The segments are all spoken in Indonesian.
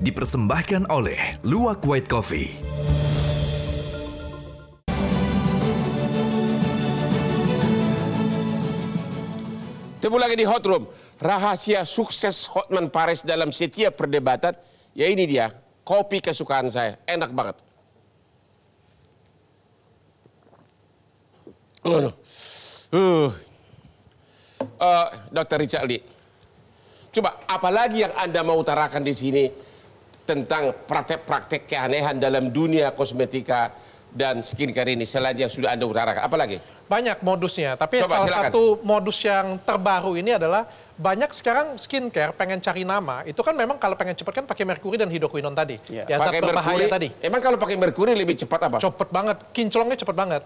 dipersembahkan oleh Luwak White Coffee. Temu lagi di Hot Room. Rahasia sukses Hotman Paris dalam setiap perdebatan, ya ini dia, kopi kesukaan saya. Enak banget. Dr. Richard Lee, coba apalagi yang Anda mau utarakan di sini tentang praktek-praktek keanehan dalam dunia kosmetika dan skincare ini selain yang sudah Anda utarakan? Apalagi? Banyak modusnya, tapi Coba, salah silakan. satu modus yang terbaru ini adalah banyak sekarang skincare pengen cari nama. Itu kan memang kalau pengen cepat kan pakai merkuri dan hidroquinone tadi. Ya. Ya, zat Pakai berbahaya merkuri, tadi. emang kalau pakai merkuri lebih cepat apa? Cepet banget, kinclongnya cepet banget.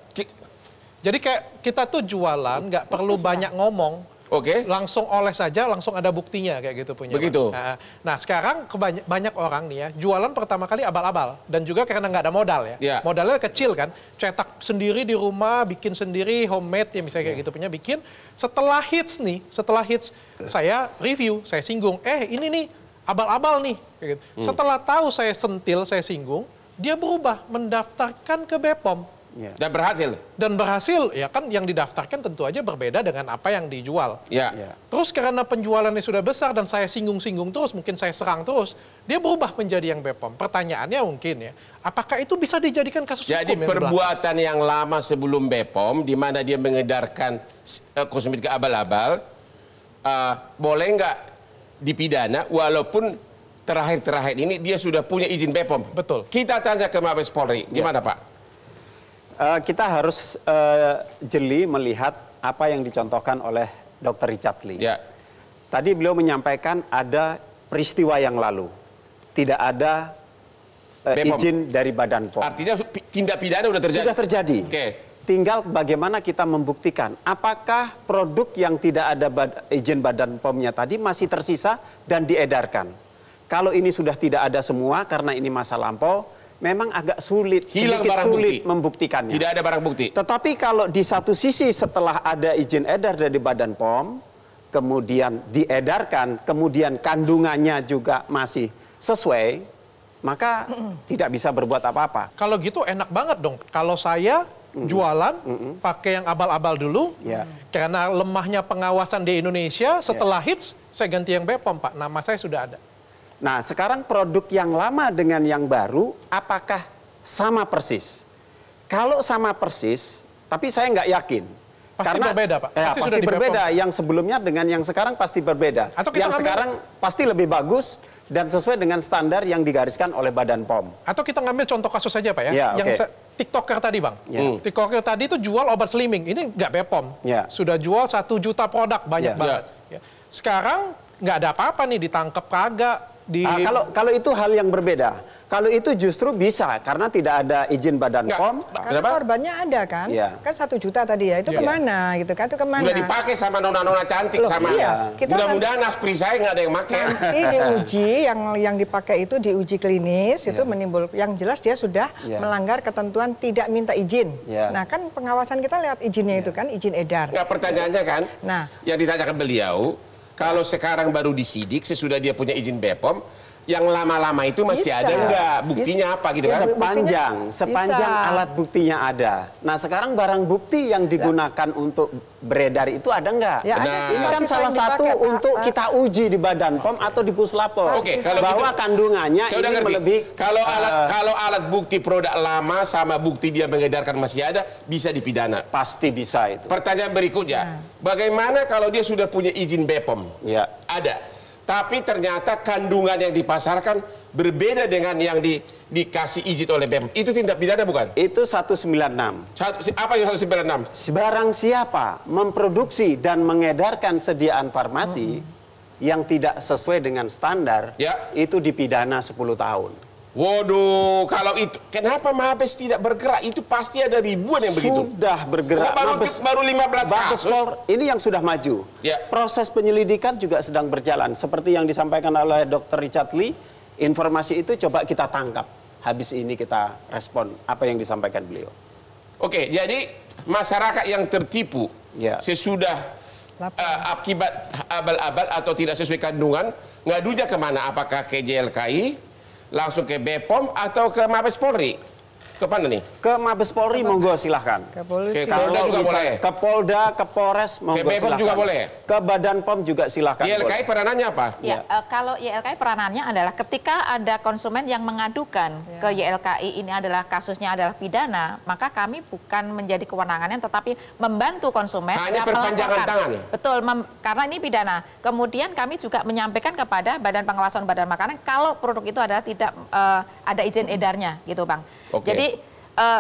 Jadi kayak kita tuh jualan nggak perlu banyak ngomong. Oke. Langsung oles saja, langsung ada buktinya kayak gitu punya. Begitu. Nah sekarang banyak orang nih ya, jualan pertama kali abal-abal. Dan juga karena nggak ada modal ya. Ya. Modalnya kecil kan, cetak sendiri di rumah, bikin sendiri, homemade ya misalnya kayak gitu punya, bikin. Setelah hits saya review, saya singgung, ini nih abal-abal nih. Kayak gitu. Setelah tahu saya sentil, saya singgung, dia berubah, mendaftarkan ke BPOM. Ya. Dan berhasil? Dan berhasil, ya kan yang didaftarkan tentu aja berbeda dengan apa yang dijual. Ya. Ya. Terus karena penjualannya sudah besar dan saya singgung-singgung terus, mungkin saya serang terus, dia berubah menjadi yang BPOM. Pertanyaannya mungkin ya, apakah itu bisa dijadikan kasus jadi hukum? Jadi perbuatan yang lama sebelum BPOM, di mana dia mengedarkan kosmetika abal-abal, boleh nggak dipidana walaupun terakhir-terakhir ini dia sudah punya izin BPOM? Betul. Kita tanya ke Mabes Polri, gimana Pak? Kita harus jeli melihat apa yang dicontohkan oleh Dr. Richard Lee. Ya. Tadi beliau menyampaikan ada peristiwa yang lalu. Tidak ada izin dari Badan POM. Artinya tindak pidana sudah terjadi? Sudah terjadi. Oke. Tinggal bagaimana kita membuktikan apakah produk yang tidak ada izin Badan POM-nya tadi masih tersisa dan diedarkan. Kalau ini sudah tidak ada semua karena ini masa lampau, memang agak sulit, sedikit sulit membuktikannya. Tidak ada barang bukti. Tetapi kalau di satu sisi setelah ada izin edar dari Badan POM, kemudian diedarkan, kemudian kandungannya juga masih sesuai, maka tidak bisa berbuat apa-apa. Kalau gitu enak banget dong. Kalau saya jualan, pakai yang abal-abal dulu, karena lemahnya pengawasan di Indonesia, setelah hits, saya ganti yang BPOM, Pak. Nama saya sudah ada. Nah, sekarang produk yang lama dengan yang baru, apakah sama persis? Kalau sama persis, tapi saya nggak yakin. Pasti berbeda, Pak. Pasti berbeda. Yang sebelumnya dengan yang sekarang pasti berbeda. Yang sekarang pasti lebih bagus dan sesuai dengan standar yang digariskan oleh Badan POM. Atau kita ngambil contoh kasus saja, Pak ya. Yang TikToker tadi, Bang. TikToker tadi itu jual obat slimming. Ini nggak BPOM. Sudah jual 1 juta produk, banyak banget. Sekarang nggak ada apa-apa nih, ditangkap kagak. Kalau itu hal yang berbeda. Kalau itu justru bisa karena tidak ada izin Badan POM. Karena korbannya ada kan, kan 1 juta tadi ya. Itu kemana gitu kan? Itu kemana? Udah dipakai sama nona-nona cantik. Sama. Mudah-mudahan aspri saya nggak ada yang pakai. Nanti diuji, yang dipakai itu diuji klinis, itu menimbulkan. Yang jelas dia sudah melanggar ketentuan tidak minta izin. Nah kan pengawasan kita lewat izinnya itu kan, izin edar. Nggak, pertanyaannya kan, yang ditanyakan beliau, kalau sekarang baru disidik, sesudah dia punya izin BPOM, yang lama-lama itu masih ada nggak? Buktinya apa gitu kan? Sepanjang alat buktinya ada. Nah sekarang barang bukti yang digunakan untuk beredar itu ada nggak? Ini kan salah satu untuk kita uji di Badan POM atau di Puslapor. Bahwa kandungannya ini melebihi. Kalau alat bukti produk lama sama bukti dia mengedarkan masih ada, bisa dipidana. Pasti bisa itu. Pertanyaan berikutnya, bagaimana kalau dia sudah punya izin BPOM? Ada. Tapi ternyata kandungan yang dipasarkan berbeda dengan yang dikasih izin oleh BPOM. Itu tindak pidana bukan? Itu 196. Apa yang 196? Barang siapa memproduksi dan mengedarkan sediaan farmasi yang tidak sesuai dengan standar, itu dipidana 10 tahun. Waduh, kalau itu, kenapa Mabes tidak bergerak? Itu pasti ada ribuan yang begitu. Sudah bergerak. Baru 15 kasus. Ini yang sudah maju. Proses penyelidikan juga sedang berjalan. Seperti yang disampaikan oleh Dr. Richard Lee, informasi itu coba kita tangkap. Habis ini kita respon apa yang disampaikan beliau. Oke, jadi masyarakat yang tertipu sesudah akibat abal-abal atau tidak sesuai kandungan, ngadunya kemana? Apakah ke JLKI langsung ke BPOM atau ke Mabes Polri? Ke mana nih? Ke Mabes Polri monggo silahkan. Ke polisi. Ke Polda juga boleh. Ke Polda, ke Polres monggo Ke BPOM silahkan. juga boleh. Ke Badan POM juga silahkan. YLKI peranannya apa? Ya, kalau YLKI peranannya adalah ketika ada konsumen yang mengadukan ke YLKI ini adalah kasusnya adalah pidana, maka kami bukan menjadi kewenangannya tetapi membantu konsumen. Hanya perpanjangan tangan. Betul, karena ini pidana. Kemudian kami juga menyampaikan kepada Badan Pengawasan Badan Makanan kalau produk itu adalah tidak ada izin edarnya, gitu Bang. Oke. Jadi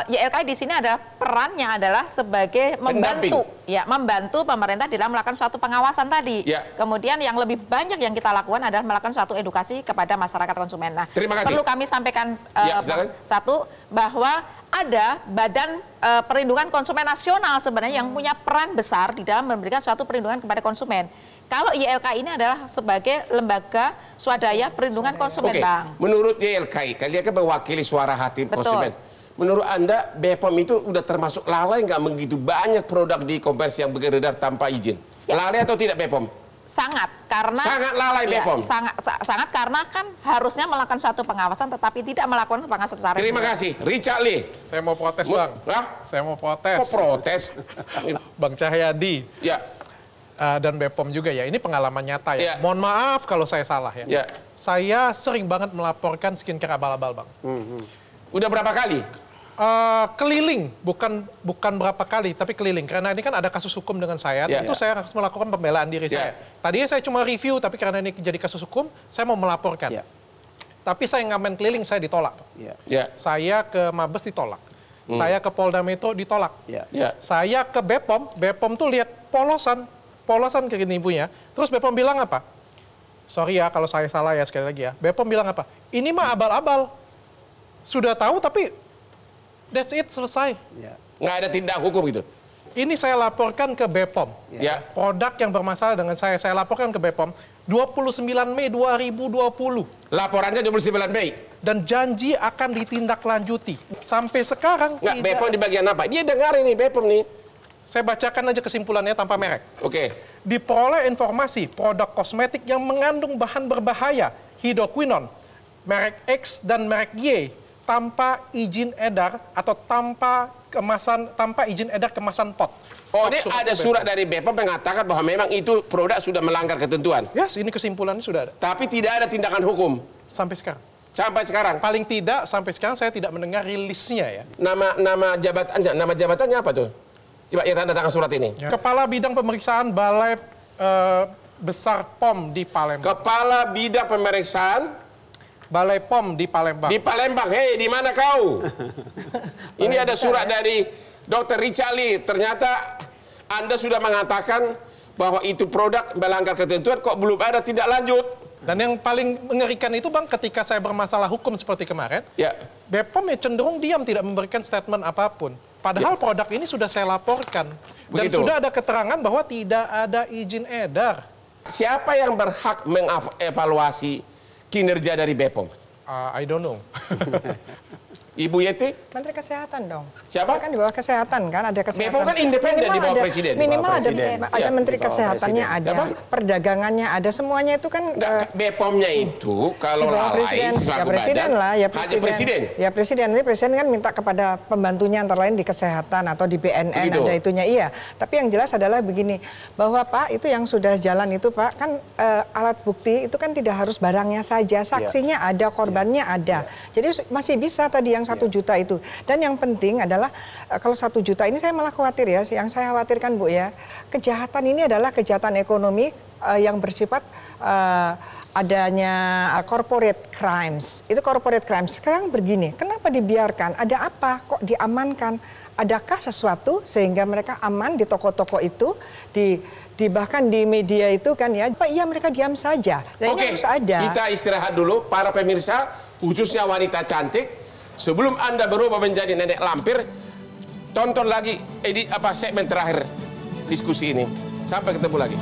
YLKI di sini adalah perannya adalah sebagai membantu, ya, membantu pemerintah dalam melakukan suatu pengawasan tadi. Ya. Kemudian yang lebih banyak yang kita lakukan adalah melakukan suatu edukasi kepada masyarakat konsumen. Nah, Terima kasih. perlu kami sampaikan silakan. satu bahwa ada Badan Perlindungan Konsumen Nasional sebenarnya yang punya peran besar di dalam memberikan suatu perlindungan kepada konsumen. Kalau YLKI ini adalah sebagai lembaga swadaya perlindungan konsumen, Oke. Bang. Menurut YLKI, kalian kan mewakili suara hati Betul. konsumen. Menurut Anda, BPOM itu udah termasuk lalai nggak begitu banyak produk di e-commerce yang beredar tanpa izin? Ya. Lalai atau tidak BPOM? Sangat, karena Sangat lalai BPOM. Sangat karena kan harusnya melakukan suatu pengawasan tetapi tidak melakukan pengawasan secara Terima kasih. Richard Lee. Saya mau protes, Bang. Hah? Saya mau protes. Kok protes? Bang Cahyadi Ya. dan BPOM juga ya. Ini pengalaman nyata ya. Ya. Mohon maaf kalau saya salah ya. Ya. Saya sering banget melaporkan skincare abal-abal, Bang. Udah berapa kali? Keliling, bukan berapa kali, tapi keliling. Karena ini kan ada kasus hukum dengan saya, Ya. tentu saya harus melakukan pembelaan diri saya. Tadinya saya cuma review, tapi karena ini jadi kasus hukum, saya mau melaporkan. Ya. Tapi saya ngamen keliling, saya ditolak. Ya. Ya. Saya ke Mabes ditolak. Saya ke Polda Metro ditolak. Ya. Ya. Saya ke BPOM tuh lihat polosan kayak gini ibunya. Terus BPOM bilang apa? Sorry ya kalau saya salah ya sekali lagi ya. BPOM bilang apa? Ini mah abal-abal. Sudah tahu tapi that's it, selesai. Ya. Nggak ada tindak hukum gitu? Ini saya laporkan ke BPOM. Ya. Produk yang bermasalah dengan saya laporkan ke BPOM 29 Mei 2020. Laporannya 29 Mei. Dan janji akan ditindaklanjuti. Sampai sekarang Nggak, tidak. BPOM di bagian apa? Dia dengar ini BPOM nih. Saya bacakan aja kesimpulannya tanpa merek. Oke. Diperoleh informasi produk kosmetik yang mengandung bahan berbahaya, hidroquinone, merek X dan merek Y, tanpa izin edar atau tanpa izin edar kemasan pot. Oh, ini ada surat dari BPOM mengatakan bahwa memang itu produk sudah melanggar ketentuan. Yes, ini kesimpulannya sudah ada. Tapi tidak ada tindakan hukum Sampai sekarang. sampai sekarang. Paling tidak sampai sekarang saya tidak mendengar rilisnya ya. Nama jabatannya apa tuh? Coba ya tanda tangan surat ini. Kepala Bidang Pemeriksaan Balai Besar POM di Palembang. Kepala Bidang Pemeriksaan Balai POM di Palembang. di Palembang. Hei, di mana kau? Ini ada surat dari Dr. Richard Lee. Ternyata Anda sudah mengatakan bahwa itu produk melanggar ketentuan, kok belum ada tindak lanjut? Dan yang paling mengerikan itu Bang, ketika saya bermasalah hukum seperti kemarin, Ya. BPOM ya cenderung diam, tidak memberikan statement apapun. Padahal produk ini sudah saya laporkan. Dan Begitu. sudah ada keterangan bahwa tidak ada izin edar. Siapa yang berhak mengevaluasi kinerja dari BPOM? I don't know. Ibu Yeti? Menteri Kesehatan dong. Siapa? Kan di bawah kesehatan kan, ada kesehatan. BPOM kan independen di bawah presiden. Minimal Di bawah ada, presiden. ada Ya, menteri di bawah kesehatannya, presiden. ada Apa? perdagangannya, ada semuanya itu kan. Enggak, BPOM-nya itu kalau Di bawah lalai presiden, ya selaku presiden badan, lah, ya hanya presiden. presiden. Ya presiden, nanti presiden kan minta kepada pembantunya antara lain di kesehatan atau di BNN Begitu. ada itunya, iya. Tapi yang jelas adalah begini, bahwa Pak itu yang sudah jalan itu Pak, kan alat bukti itu kan tidak harus barangnya saja, saksinya ada, korbannya ada. Jadi masih bisa tadi yang 1 juta itu. Dan yang penting adalah kalau 1 juta ini saya malah khawatir ya, yang saya khawatirkan Bu ya, kejahatan ini adalah kejahatan ekonomi yang bersifat adanya corporate crimes. Itu corporate crimes. Sekarang begini, kenapa dibiarkan? Ada apa? Kok diamankan? Adakah sesuatu sehingga mereka aman di toko-toko itu, bahkan di media itu kan ya? Iya mereka diam saja. Dan Oke, ini harus ada. kita istirahat dulu para pemirsa, khususnya wanita cantik. Sebelum Anda berubah menjadi nenek lampir, tonton lagi segmen terakhir diskusi ini. Sampai ketemu lagi.